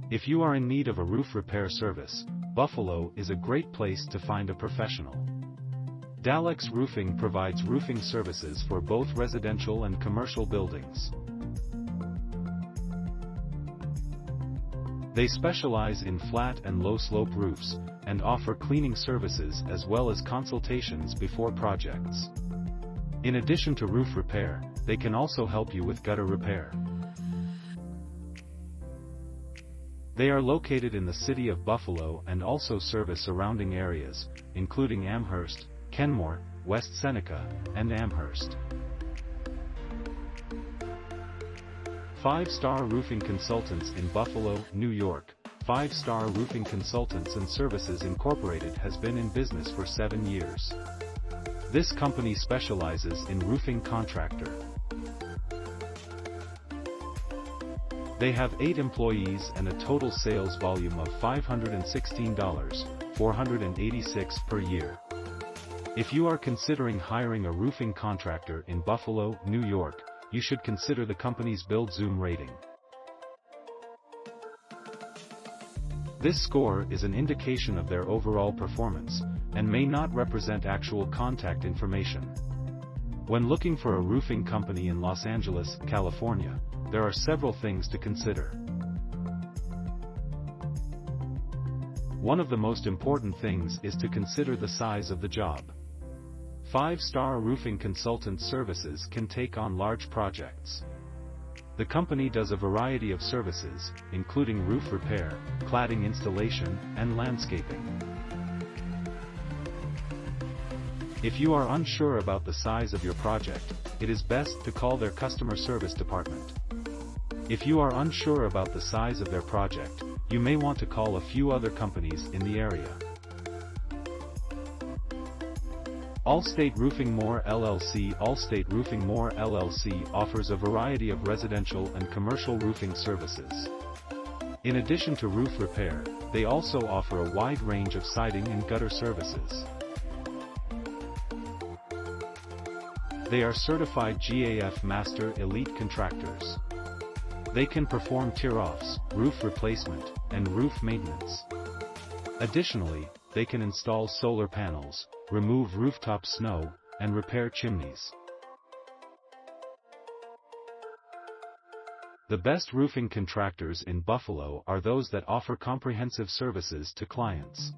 If you are in need of a roof repair service, Buffalo is a great place to find a professional. Dalex Roofing provides roofing services for both residential and commercial buildings. They specialize in flat and low-slope roofs, and offer cleaning services as well as consultations before projects. In addition to roof repair, they can also help you with gutter repair. They are located in the city of Buffalo and also service surrounding areas, including Amherst, Kenmore, West Seneca, and Amherst. 5-Star Roofing Consultants in Buffalo, New York. 5-Star Roofing Consultants and Services Incorporated has been in business for 7 years. This company specializes in roofing contractor. They have 8 employees and a total sales volume of $516,486 per year. If you are considering hiring a roofing contractor in Buffalo, New York, you should consider the company's BuildZoom rating. This score is an indication of their overall performance, and may not represent actual contact information. When looking for a roofing company in Los Angeles, California, there are several things to consider. One of the most important things is to consider the size of the job. 5-Star Roofing Consultant Services can take on large projects. The company does a variety of services, including roof repair, cladding installation, and landscaping. If you are unsure about the size of your project, it is best to call their customer service department. If you are unsure about the size of their project, you may want to call a few other companies in the area. Allstate Roofing More LLC. Allstate Roofing More LLC offers a variety of residential and commercial roofing services. In addition to roof repair, they also offer a wide range of siding and gutter services. They are certified GAF Master Elite Contractors. They can perform tear-offs, roof replacement, and roof maintenance. Additionally, they can install solar panels, remove rooftop snow, and repair chimneys. The best roofing contractors in Buffalo are those that offer comprehensive services to clients.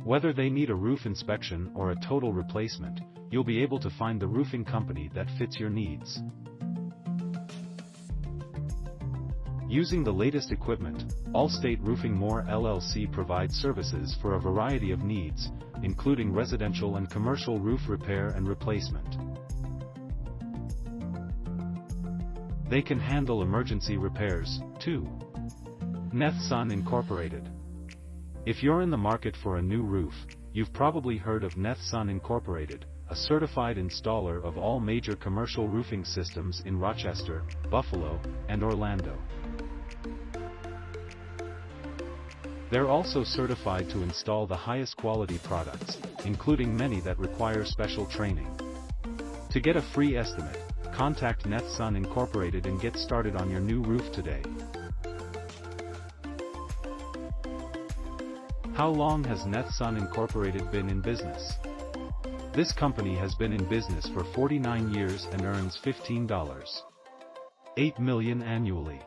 Whether they need a roof inspection or a total replacement, you'll be able to find the roofing company that fits your needs. Using the latest equipment, Allstate Roofing More LLC provides services for a variety of needs, including residential and commercial roof repair and replacement. They can handle emergency repairs, too. Nethsun Incorporated. If you're in the market for a new roof, you've probably heard of Nethsun Incorporated, a certified installer of all major commercial roofing systems in Rochester, Buffalo, and Orlando. They're also certified to install the highest quality products, including many that require special training. To get a free estimate, contact Nethsun Incorporated and get started on your new roof today. How long has Nethsun Incorporated been in business? This company has been in business for 49 years and earns $15.8 million annually.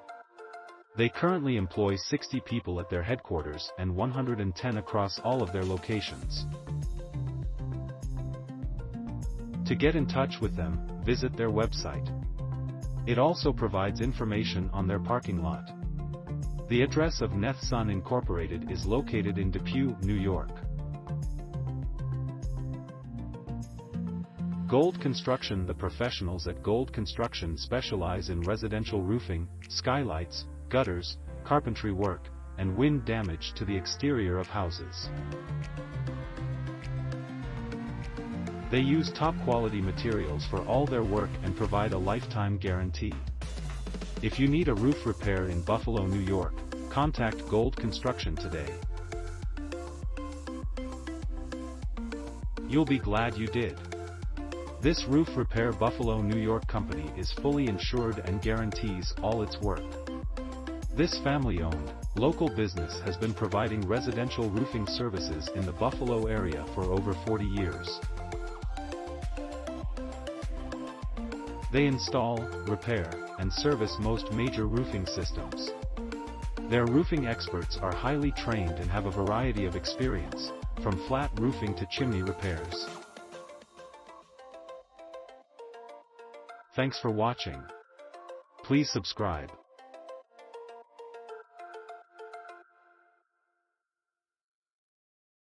They currently employ 60 people at their headquarters and 110 across all of their locations. To get in touch with them, visit their website. It also provides information on their parking lot. The address of Nethsun Incorporated is located in Depew, New York. Gold Construction. The professionals at Gold Construction specialize in residential roofing, skylights, gutters, carpentry work, and wind damage to the exterior of houses. They use top-quality materials for all their work and provide a lifetime guarantee. If you need a roof repair in Buffalo, New York, contact Gold Construction today. You'll be glad you did. This roof repair Buffalo, New York company is fully insured and guarantees all its work. This family-owned, Local business has been providing residential roofing services in the Buffalo area for over 40 years. They install, repair, and service most major roofing systems. Their roofing experts are highly trained and have a variety of experience, from flat roofing to chimney repairs. Thanks for watching. Please subscribe.